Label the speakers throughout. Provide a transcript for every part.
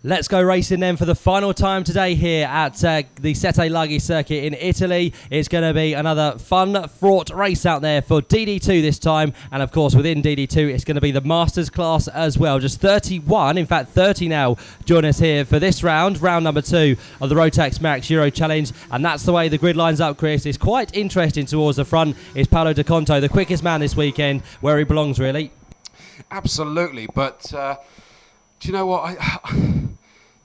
Speaker 1: Let's go racing then for the final time today here at the Sette Laghi circuit in Italy. It's going to be another fun, fraught race out there for DD2 this time. And of course, within DD2, it's going to be the Masters class as well. Just 31, in fact 30 now, join us here for this round number 2 of the Rotax Max Euro Challenge. And that's the way the grid lines up, Chris. It's quite interesting towards the front. Is Paolo Di Conto, the quickest man this weekend, where he belongs, really.
Speaker 2: Absolutely, but do you know what?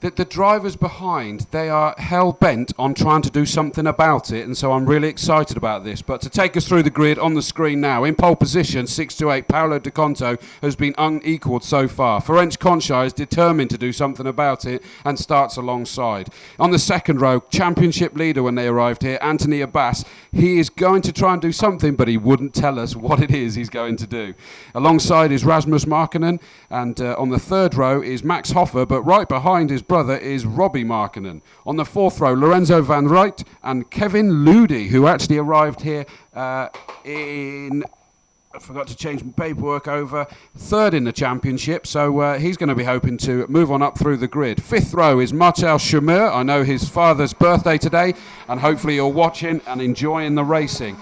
Speaker 2: The drivers behind, they are hell-bent on trying to do something about it, and so I'm really excited about this. But to take us through the grid on the screen now, in pole position, 6-8, Paolo Di Conto has been unequalled so far. Ferenc Concha is determined to do something about it and starts alongside. On the second row, championship leader when they arrived here, Anthony Abbas, he is going to try and do something, but he wouldn't tell us what it is he's going to do. Alongside is Rasmus Markkanen, and on the third row is Max Hoffa, but right behind his brother is Robbie Markkanen. On the fourth row, Lorenzo Van Rijt and Kevin Ludi, who actually arrived here I forgot to change my paperwork over, third in the championship, so he's going to be hoping to move on up through the grid. Fifth row is Marcel Schumeur. I know his father's birthday today, and hopefully you're watching and enjoying the racing.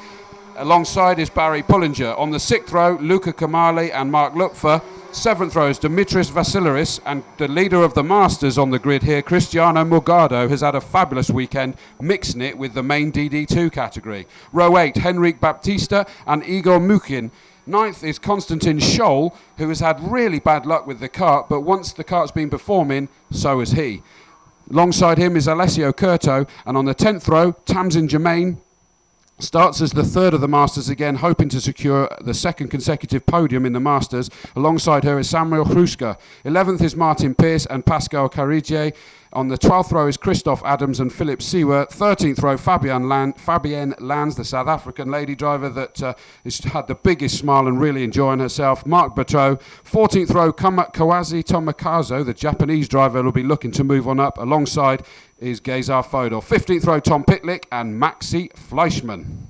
Speaker 2: Alongside is Barry Pullinger. On the sixth row, Luca Kamali and Mark Lupfer. Seventh row is Dimitris Vasileris, and the leader of the Masters on the grid here, Cristiano Morgado, has had a fabulous weekend, mixing it with the main DD2 category. Row 8, Henrik Baptista and Igor Mukhin. Ninth is Konstantin Scholl, who has had really bad luck with the kart, but once the kart's been performing, so has he. Alongside him is Alessio Curto, and on the 10th row, Tamsin Germain starts as the third of the Masters again, hoping to secure the second consecutive podium in the Masters. Alongside her is Samuel Hruska. 11th is Martin Pearce and Pascal Carrigier. On the 12th row is Christoph Adams and Philip Sewer. 13th row, Fabienne Lands, the South African lady driver that has had the biggest smile and really enjoying herself. Mark Bateau. 14th row, Kawazi Tomikazo, the Japanese driver, will be looking to move on up. Alongside is Gezar Fodor. 15th row, Tom Pitlick and Maxi Fleischmann.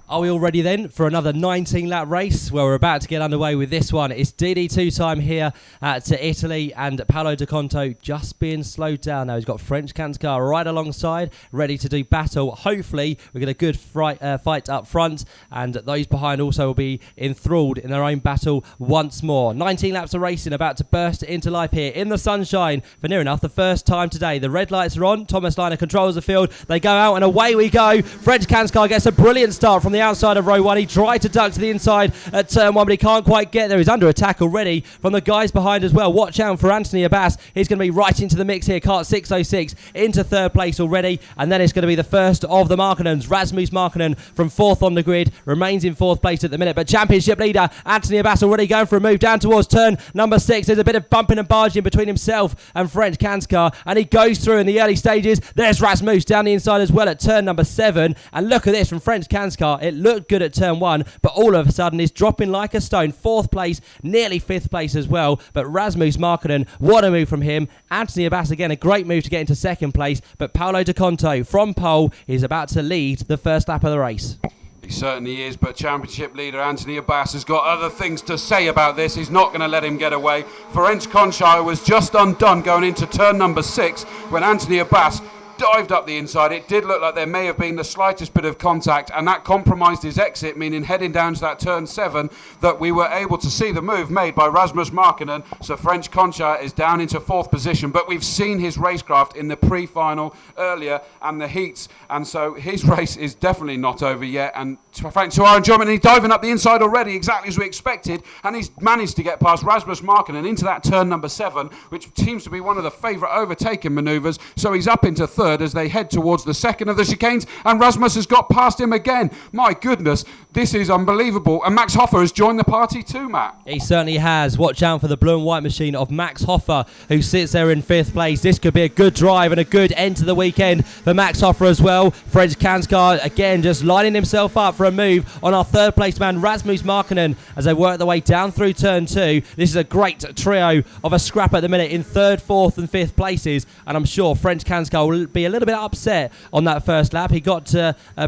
Speaker 1: Are we all ready then for another 19-lap race? Well, we're about to get underway with this one. It's DD2 time here to Italy, and Paolo Di Conto just being slowed down now. He's got French Kanscar right alongside, ready to do battle. Hopefully, we get a good fight up front, and those behind also will be enthralled in their own battle once more. 19 laps of racing about to burst into life here in the sunshine for near enough the first time today. The red lights are on. Thomas Liner controls the field. They go out, and away we go. French Kanscar gets a brilliant start from the outside of row 1. He tried to duck to the inside at turn 1, but he can't quite get there. He's under attack already from the guys behind as well. Watch out for Anthony Abbas. He's going to be right into the mix here. Kart 606 into third place already, and then it's going to be the first of the Markkanens. Rasmus Markkanen from fourth on the grid remains in fourth place at the minute, but championship leader Anthony Abbas already going for a move down towards turn number 6. There's a bit of bumping and barging between himself and French Kanscar, and he goes through in the early stages. There's Rasmus down the inside as well at turn number 7, and look at this from French Kanscar. It looked good at turn 1, but all of a sudden is dropping like a stone. Fourth place, nearly fifth place as well, but Rasmus Markkanen, what a move from him. Anthony Abbas again, a great move to get into second place, but Paolo Di Conto from pole is about to lead the first lap of the race.
Speaker 2: He certainly is, but championship leader Anthony Abbas has got other things to say about this. He's not going to let him get away. Ferenc Concha was just undone going into turn number 6 when Anthony Abbas dived up the inside. It did look like there may have been the slightest bit of contact, and that compromised his exit, meaning heading down to that turn 7 that we were able to see the move made by Rasmus Markkanen. So French Concha is down into fourth position, but we've seen his racecraft in the pre-final earlier and the heats, and so his race is definitely not over yet. And thanks to our enjoyment, he's diving up the inside already, exactly as we expected, and he's managed to get past Rasmus Markkanen into that turn number 7, which seems to be one of the favourite overtaking manoeuvres. So he's up into third as they head towards the second of the chicanes, and Rasmus has got past him again. My goodness, this is unbelievable. And Max Hoffa has joined the party too, Matt.
Speaker 1: He certainly has. Watch out for the blue and white machine of Max Hoffa, who sits there in fifth place. This could be a good drive and a good end to the weekend for Max Hoffa as well. French Kanscar again just lining himself up for a move on our third place man Rasmus Markkanen as they work their way down through turn 2. This is a great trio of a scrap at the minute in third, fourth and fifth places, and I'm sure French Kanscar will be a little bit upset on that first lap. He got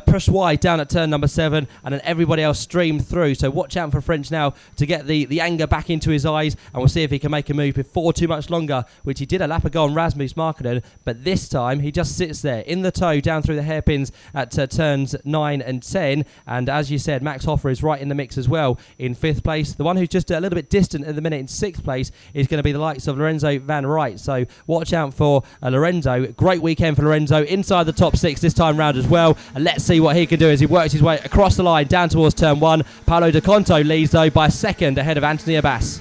Speaker 1: pushed wide down at turn number 7, and then everybody else streamed through. So watch out for French now to get the anger back into his eyes, and we'll see if he can make a move before too much longer, which he did a lap ago on Rasmus Markkanen, but this time he just sits there in the tow down through the hairpins at turns 9 and 10. And as you said, Max Hoffer is right in the mix as well in 5th place. The one who's just a little bit distant at the minute in 6th place is going to be the likes of Lorenzo Van Wright. So watch out for Lorenzo. Great weekend for Lorenzo, inside the top 6 this time round as well. And let's see what he can do as he works his way across the line down towards turn 1. Paolo De Conto leads though by a second ahead of Anthony Abbas.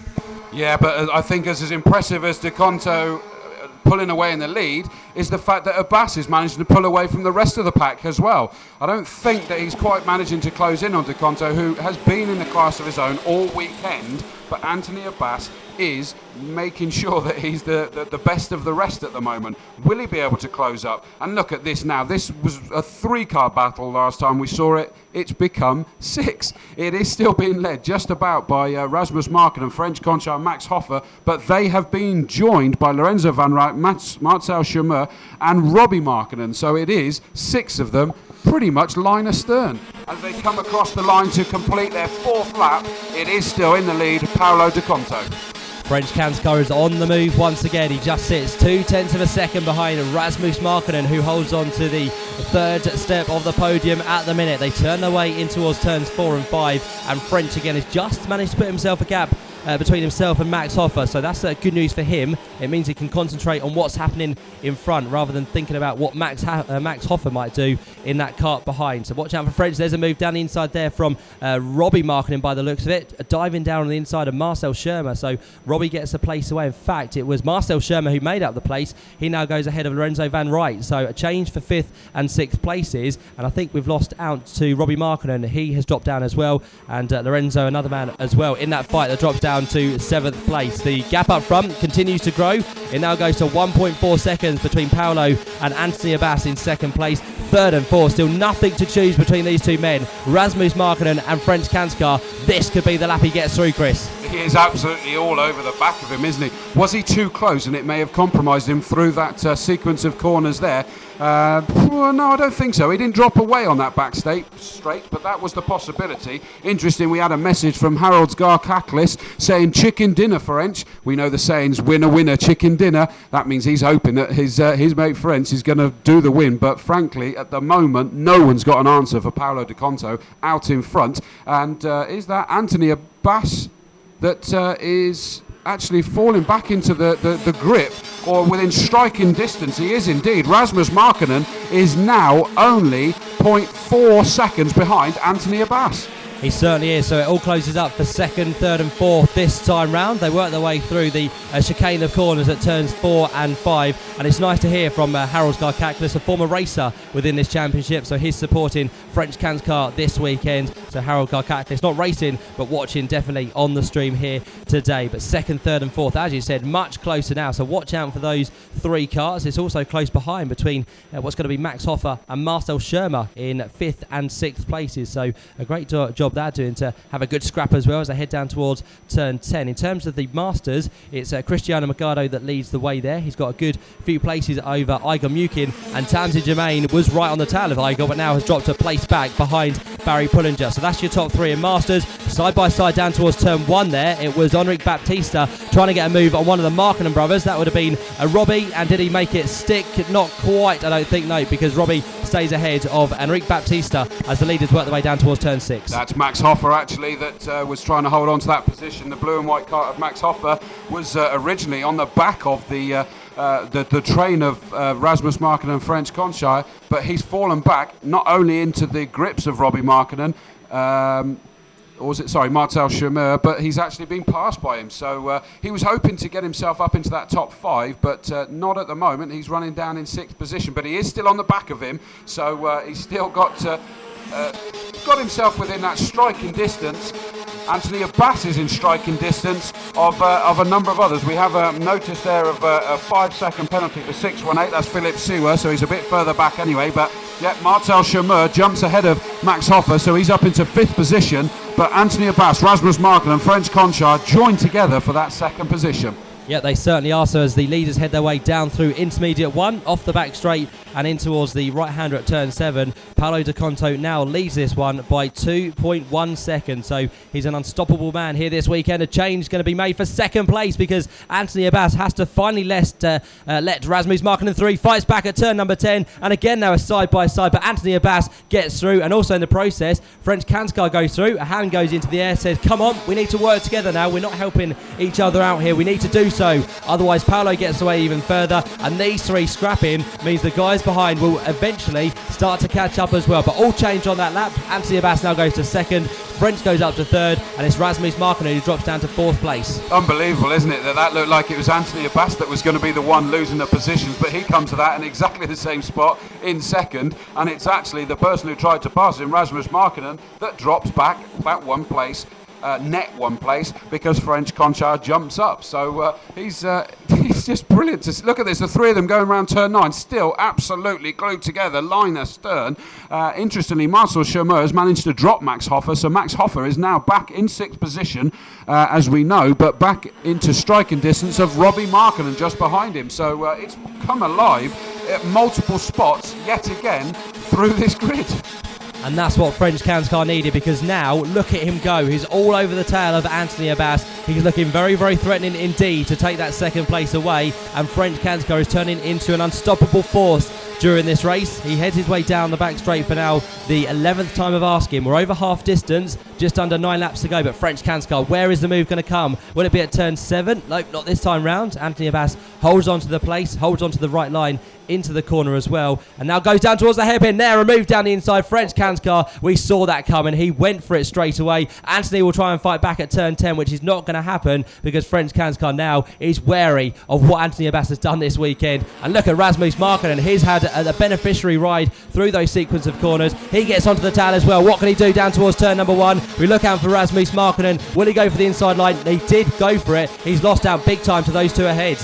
Speaker 2: Yeah, but I think as impressive as De Conto pulling away in the lead is the fact that Abbas is managing to pull away from the rest of the pack as well. I don't think that he's quite managing to close in on De Conto, who has been in the class of his own all weekend, but Anthony Abbas is making sure that he's the best of the rest at the moment. Will he be able to close up? And look at this now. This was a 3-car battle last time we saw it. It's become 6. It is still being led just about by Rasmus Markkanen, French Concha and Max Hoffer, but they have been joined by Lorenzo Van Wright, Marcel Schummer and Robbie Markkanen. So it is 6 of them pretty much line astern. As they come across the line to complete their 4th lap, it is still in the lead, Paolo De Conto.
Speaker 1: French Kanscar is on the move once again. He just sits 0.2 of a second behind Rasmus Markkanen, who holds on to the 3rd step of the podium at the minute. They turn their way in towards turns 4 and 5, and French again has just managed to put himself a gap between himself and Max Hoffer, so that's good news for him. It means he can concentrate on what's happening in front rather than thinking about what Max Hoffer might do in that kart behind. So watch out for French. There's a move down the inside there from Robbie Markkanen by the looks of it, diving down on the inside of Marcel Schirmer. So Robbie gets a place away. In fact, it was Marcel Schirmer who made up the place. He now goes ahead of Lorenzo Van Wright. So a change for 5th and 6th places, and I think we've lost out to Robbie Markkanen. He has dropped down as well, and Lorenzo, another man as well in that fight that drops down to 7th place. The gap up front continues to grow. It now goes to 1.4 seconds between Paolo and Anthony Abbas in 2nd place. 3rd and 4th, still nothing to choose between these two men. Rasmus Markkanen and French Kanscar. This could be the lap he gets through, Chris.
Speaker 2: He is absolutely all over the back of him, isn't he? Was he too close and it may have compromised him through that sequence of corners there? Well, no, I don't think so. He didn't drop away on that back straight, but that was the possibility. Interesting, we had a message from Harold's Gar-Cacklis saying chicken dinner French. We know the saying's winner, winner, chicken dinner. That means he's hoping that his mate French is going to do the win. But frankly, at the moment, no one's got an answer for Paolo De Conto out in front. And is that Anthony Abbas that is actually falling back into the grip, or within striking distance? He is indeed. Rasmus Markkanen is now only 0.4 seconds behind Anthony Abbas.
Speaker 1: He certainly is, so it all closes up for 2nd, 3rd and 4th this time round. They work their way through the chicane of corners at turns 4 and 5, and it's nice to hear from Harold Gar-Cacklis, a former racer within this championship, so he's supporting French Kanscar this weekend. So Harold Gar-Cacklis not racing, but watching definitely on the stream here today. But 2nd, 3rd and 4th, as you said, much closer now, so watch out for those 3 cars. It's also close behind between what's going to be Max Hoffer and Marcel Schirmer in 5th and 6th places, so a great job they're doing to have a good scrap as well as they head down towards turn 10. In terms of the Masters, it's Cristiano Magado that leads the way there. He's got a good few places over Igor Mukin, and Tamsin Germain was right on the tail of Igor, but now has dropped a place back behind Barry Pullinger. So that's your top 3 in Masters. Side by side down towards turn 1 there, it was Enric Baptista trying to get a move on one of the Markkanen brothers. That would have been Robbie, and did he make it stick? Not quite, I don't think, no, because Robbie stays ahead of Enric Baptista as the leaders work their way down towards turn 6.
Speaker 2: That's Max Hoffer actually that was trying to hold on to that position. The blue and white kart of Max Hoffer was originally on the back of the train of Rasmus Markkanen and French Conchire, but he's fallen back not only into the grips of Robbie Markkanen, Marcel Schirmer, but he's actually been passed by him. So he was hoping to get himself up into that top 5, but not at the moment. He's running down in 6th position, but he is still on the back of him, so he's still got himself within that striking distance. Anthony Abbas is in striking distance of a number of others. We have a notice there of a 5-second penalty for 618. That's Philip Sewer, so he's a bit further back anyway. But yeah, Marcel Schirmer jumps ahead of Max Hoffer, so he's up into 5th position. But Anthony Abbas, Rasmus Markkanen and French Conchard join together for that 2nd position.
Speaker 1: Yeah, they certainly are. So as the leaders head their way down through intermediate 1, off the back straight and in towards the right-hander at turn 7, Paolo Di Conto now leads this one by 2.1 seconds. So he's an unstoppable man here this weekend. A change going to be made for second place because Anthony Abbas has to finally let Rasmus Markkinen through. Fights back at turn number 10. And again now a side-by-side. But Anthony Abbas gets through. And also in the process, French Kanskar goes through. A hand goes into the air, says, come on, we need to work together now. We're not helping each other out here. We need to do so. Otherwise, Paolo gets away even further. And these three scrapping means the guys behind will eventually start to catch up as well. But all change on that lap. Anthony Abbas now goes to second. French goes up to third. And it's Rasmus Markkinen who drops down to fourth place.
Speaker 2: Unbelievable, isn't it? That looked like it was Anthony Abbas that was going to be the one losing the positions. But he comes to that in exactly the same spot in second. And it's actually the person who tried to pass him, Rasmus Markkinen, that drops back about one place. Net one place because French Conchard jumps up. So he's just brilliant to look at this. The three of them going around turn 9 still absolutely glued together, line astern. Interestingly, Marcel Schermer has managed to drop Max Hofer, so Max Hofer is now back in 6th position as we know, but back into striking distance of Robbie Markkinen just behind him. So it's come alive at multiple spots yet again through this grid.
Speaker 1: And that's what French Kanskar needed, because now look at him go. He's all over the tail of Anthony Abbas. He's looking very, very threatening indeed to take that second place away. And French Kanskar is turning into an unstoppable force during this race. He heads his way down the back straight for now, the 11th time of asking. We're over half distance, just under 9 laps to go. But French Kanskar, where is the move going to come? Will it be at turn 7? Nope, not this time round. Anthony Abbas holds on to the place, holds on to the right line, into the corner as well, and now goes down towards the hairpin there, a move down the inside. French Kanskar, we saw that coming. He went for it straight away. Anthony will try and fight back at turn 10, which is not going to happen because French Kanskar now is wary of what Anthony Abbas has done this weekend. And look at Rasmus Markkinen. He's had a beneficiary ride through those sequence of corners. He gets onto the tail as well. What can he do down towards turn number 1? We look out for Rasmus Markkinen. Will he go for the inside line? He did go for it. He's lost out big time to those two ahead.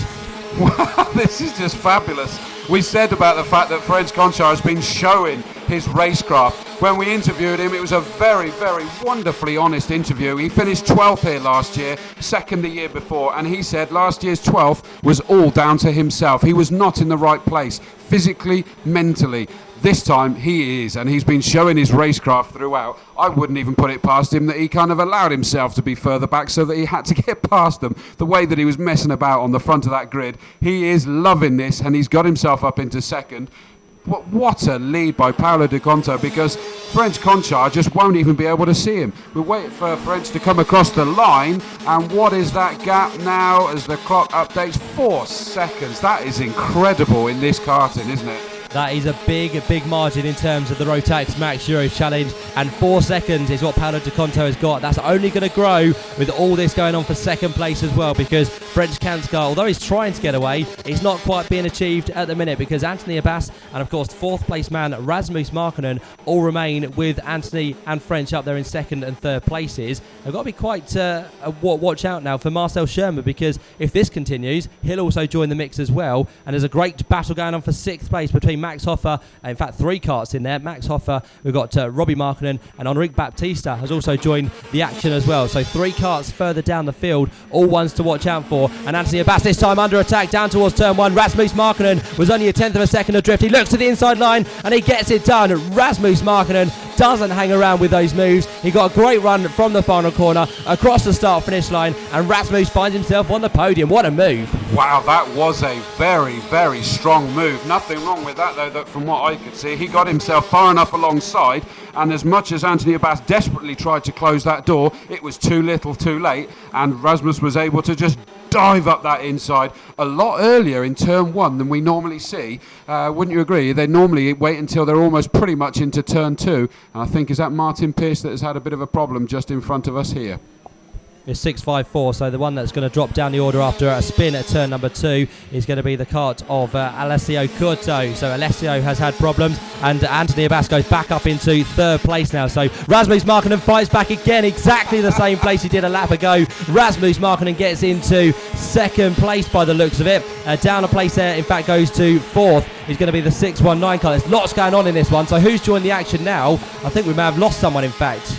Speaker 2: Wow, this is just fabulous. We said about the fact that French Conchard has been showing his racecraft. When we interviewed him, it was a very, very wonderfully honest interview. He finished 12th here last year, second the year before, and he said last year's 12th was all down to himself. He was not in the right place, physically, mentally. This time he is, and he's been showing his racecraft throughout. I wouldn't even put it past him that he kind of allowed himself to be further back so that he had to get past them. The way that he was messing about on the front of that grid, he is loving this, and he's got himself up into second. What a lead by Paolo Di Conto, because French Conchard just won't even be able to see him. We'll wait for French to come across the line, and what is that gap now as the clock updates? 4 seconds. That is incredible in this karting, isn't it?
Speaker 1: That is a big margin in terms of the Rotax Max Euros Challenge, and 4 seconds is what Paolo Di Conto has got. That's only going to grow with all this going on for second place as well, because French Kanskar, although he's trying to get away, it's not quite being achieved at the minute, because Anthony Abbas and of course 4th place man Rasmus Markkinen all remain with Anthony and French up there in 2nd and 3rd places. I've got to be quite watch out now for Marcel Schermer, because if this continues, he'll also join the mix as well, and there's a great battle going on for 6th place between Max Hofer, in fact 3 karts in there. Max Hofer, we've got Robbie Markkinen, and Enrique Baptista has also joined the action as well. So 3 karts further down the field, all ones to watch out for. And Anthony Abbas this time under attack down towards turn 1. Rasmus Markkinen was only a 10th of a second adrift. He looks to the inside line and he gets it done. Rasmus Markkinen doesn't hang around with those moves. He got a great run from the final corner across the start finish line, and Rasmus finds himself on the podium. What a move.
Speaker 2: Wow, that was a very, very strong move. Nothing wrong with that though, that from what I could see. He got himself far enough alongside, and as much as Anthony Abbas desperately tried to close that door, it was too little too late, and Rasmus was able to just dive up that inside a lot earlier in turn 1 than we normally see. Wouldn't you agree? They normally wait until they're almost pretty much into turn 2, and I think is that Martin Pearce that has had a bit of a problem just in front of us here.
Speaker 1: It's 6.54, so the one that's going to drop down the order after a spin at turn number 2 is going to be the kart of Alessio Curto. So Alessio has had problems, and Anthony Abbas goes back up into 3rd place now. So Rasmus Markkinen fights back again, exactly the same place he did a lap ago. Rasmus Markkinen gets into 2nd place by the looks of it. Down a place there, in fact, goes to 4th. Is going to be the 619 car. There's lots going on in this one, so who's joined the action now? I think we may have lost someone, in fact.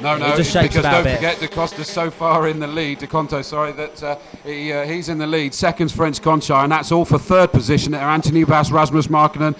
Speaker 2: No,
Speaker 1: It just shakes
Speaker 2: because
Speaker 1: about a
Speaker 2: don't
Speaker 1: bit.
Speaker 2: forget De Costa's so far in the lead, De Conto, sorry, that he's in the lead. Second's French Conchai, and that's all for third position. Anthony Bass, Rasmus Markkanen,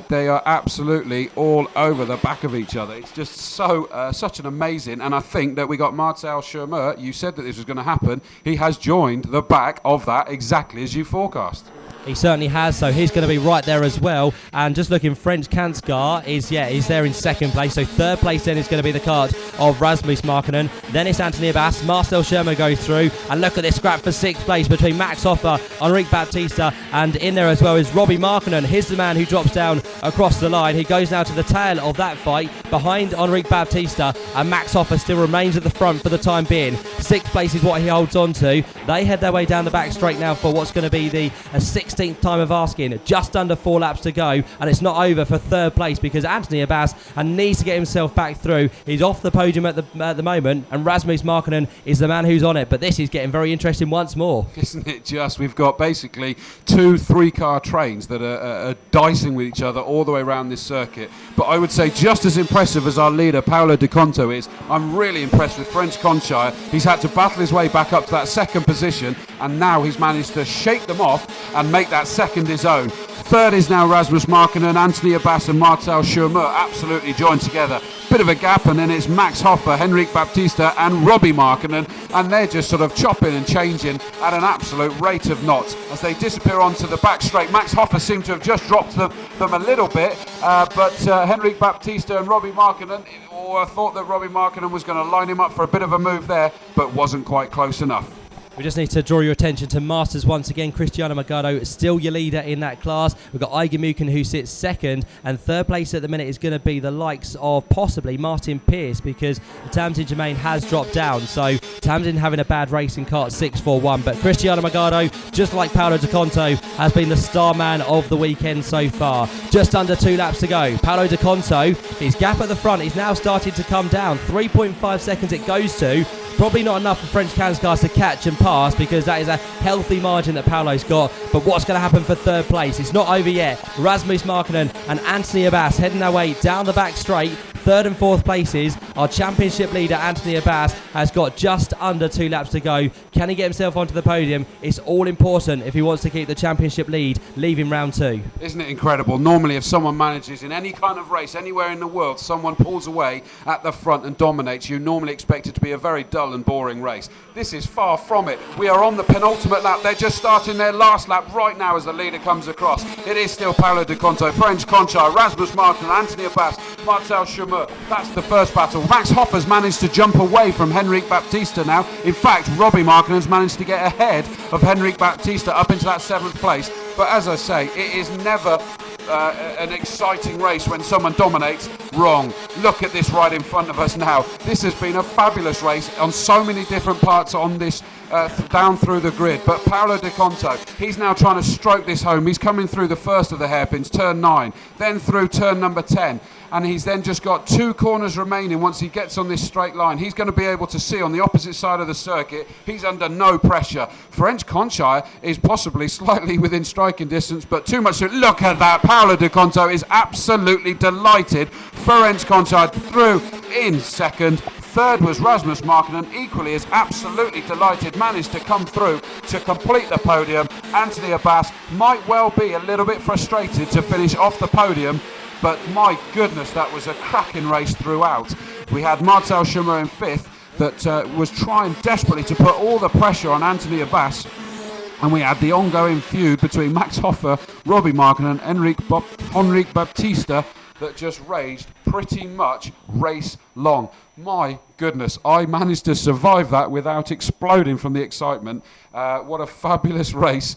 Speaker 2: they are absolutely all over the back of each other. It's just such an amazing, and I think that we got Marcel Schirmer. You said that this was going to happen. He has joined the back of that exactly as you forecast.
Speaker 1: He certainly has, so he's going to be right there as well. And just looking, French Kanskar is there in second place. So third place then is going to be the cart of Rasmus Markkanen. Then it's Anthony Abbas. Marcel Sherman goes through. And look at this scrap for sixth place between Max Hoffer, Enrique Baptista, and in there as well is Robbie Markkanen. Here's the man who drops down across the line. He goes now to the tail of that fight behind Enrique Baptista, and Max Hoffer still remains at the front for the time being. Sixth place is what he holds on to. They head their way down the back straight now for what's going to be the 16th time of asking. Just under 4 laps to go, and it's not over for third place because Anthony Abbas needs to get himself back through. He's off the podium at the moment, and Rasmus Markkanen is the man who's on it. But this is getting very interesting once more.
Speaker 2: Isn't it just? We've got basically 2 3-car trains that are dicing with each other all the way around this circuit. But I would say just as impressive as our leader, Paolo De Conto, is, I'm really impressed with French Conchai. He's had to battle his way back up to that second position, and now he's managed to shake them off and make that second his own. Third is now Rasmus Markkanen, Anthony Abbas and Marcel Schirmer absolutely joined together. Bit of a gap, and then it's Max Hoffer, Henrik Baptista and Robbie Markkanen, and they're just sort of chopping and changing at an absolute rate of knots as they disappear onto the back straight. Max Hoffer seemed to have just dropped them a little bit, but Henrik Baptista and Robbie Markkanen, I thought that Robbie Markkanen was going to line him up for a bit of a move there, but wasn't quite close enough.
Speaker 1: We just need to draw your attention to Masters once again. Cristiano Magado still your leader in that class. We've got Iger Muken who sits second, and third place at the minute is going to be the likes of possibly Martin Pearce because Tamsin Germain has dropped down. So Tamsin having a bad race in kart 6-4-1, but Cristiano Magado, just like Paolo De Conto, has been the star man of the weekend so far. Just under 2 laps to go. Paolo De Conto, his gap at the front is now starting to come down. 3.5 seconds it goes to. Probably not enough for French Kanskar to catch and pass because that is a healthy margin that Paolo's got. But what's going to happen for third place? It's not over yet. Rasmus Markkanen and Anthony Abbas heading their way down the back straight. Third and fourth places. Our championship leader Anthony Abbas has got just under 2 laps to go. Can he get himself onto the podium? It's all important if he wants to keep the championship lead leaving round 2.
Speaker 2: Isn't it incredible? Normally if someone manages in any kind of race anywhere in the world, someone pulls away at the front and dominates, you normally expect it to be a very dull and boring race. This is far from it. We are on the penultimate lap. They're just starting their last lap right now as the leader comes across. It is still Paolo De Conto, French Conchai, Rasmus Markkanen, Anthony Abbas, Marcel Schirmer. That's the first battle. Max Hoffer's managed to jump away from Henrik Baptista now. In fact, Robbie Markkanen's managed to get ahead of Henrik Baptista up into that 7th place. But as I say, it is never an exciting race when someone dominates. Wrong. Look at this right in front of us now. This has been a fabulous race on so many different parts on this down through the grid. But Paolo De Conto, he's now trying to stroke this home. He's coming through the first of the hairpins, turn 9, then through turn number 10. And he's then just got 2 corners remaining once he gets on this straight line. He's going to be able to see on the opposite side of the circuit. He's under no pressure. French Conchai is possibly slightly within striking distance, but too much. Look at that. Paolo De Conto is absolutely delighted. French Conchai through in second. Third was Rasmus Markkanen, equally as absolutely delighted, managed to come through to complete the podium. Anthony Abbas might well be a little bit frustrated to finish off the podium, but my goodness, that was a cracking race throughout. We had Marcel Schirmer in 5th that was trying desperately to put all the pressure on Anthony Abbas. And we had the ongoing feud between Max Hoffer, Robbie Markkanen and Henrik Baptista that just raged pretty much race long. My goodness, I managed to survive that without exploding from the excitement. What a fabulous race.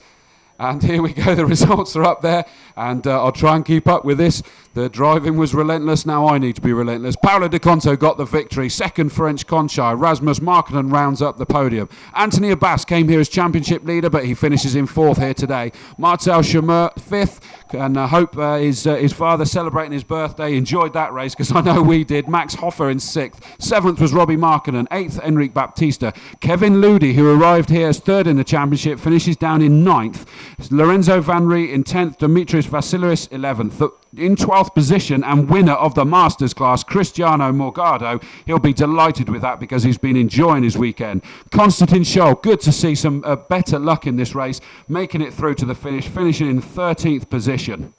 Speaker 2: And here we go, the results are up there, and I'll try and keep up with this. The driving was relentless, now I need to be relentless. Paolo De Conto got the victory, second French Conchai. Rasmus Markkanen rounds up the podium. Anthony Abbas came here as championship leader, but he finishes in 4th here today. Marcel Schirmer 5th, and I hope his father celebrating his birthday enjoyed that race, because I know we did. Max Hoffer in 6th. 7th was Robbie Markkanen. 8th, Enrique Baptista. Kevin Ludi, who arrived here as 3rd in the championship, finishes down in 9th. Lorenzo Van Rey in 10th, Dimitris Andres Vasilis 11th. In 12th position and winner of the Masters class, Cristiano Morgado. He'll be delighted with that because he's been enjoying his weekend. Konstantin Scholl, good to see some better luck in this race, making it through to the finish, finishing in 13th position.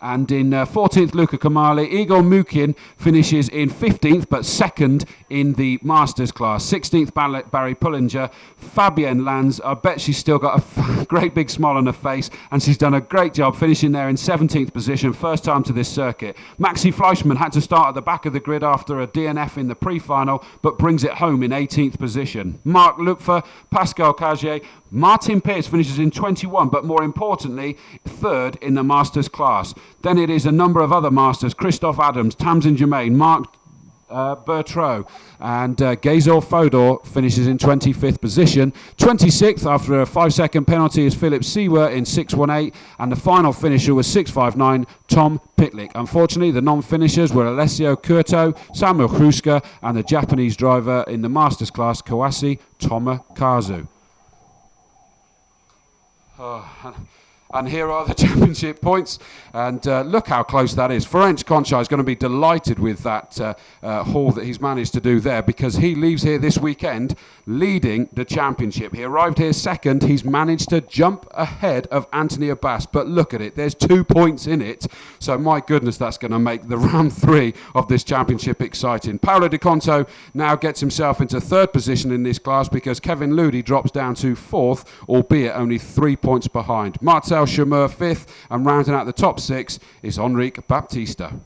Speaker 2: And in 14th, Luca Kamali. Igor Mukin finishes in 15th, but second in the Masters class. 16th, Barry Pullinger. Fabienne Lanz, I bet she's still got a great big smile on her face, and she's done a great job finishing there in 17th position, first time to this circuit. Maxi Fleischmann had to start at the back of the grid after a DNF in the pre-final, but brings it home in 18th position. Mark Lupfer, Pascal Cagier, Martin Pearce finishes in 21, but more importantly, third in the Masters class. Then it is a number of other Masters, Christoph Adams, Tamsin Germain, Mark Bertrot, and Gazor Fodor finishes in 25th position. 26th, after a 5-second penalty, is Philip Sewer in 6.18, and the final finisher was 6.59, Tom Pitlick. Unfortunately, the non-finishers were Alessio Curto, Samuel Hruska, and the Japanese driver in the Masters class, Kawasi Tomokazu. And here are the championship points, and look how close that is. Ferenc Concha is going to be delighted with that haul that he's managed to do there, because he leaves here this weekend leading the championship. He arrived here second. He's managed to jump ahead of Anthony Abbas, but look at it, there's 2 points in it, so my goodness, that's going to make the round 3 of this championship exciting. Paolo Di Conto now gets himself into third position in this class, because Kevin Ludi drops down to fourth, albeit only 3 points behind. Marcel Chameur fifth, and rounding out the top 6 is Enrique Baptista.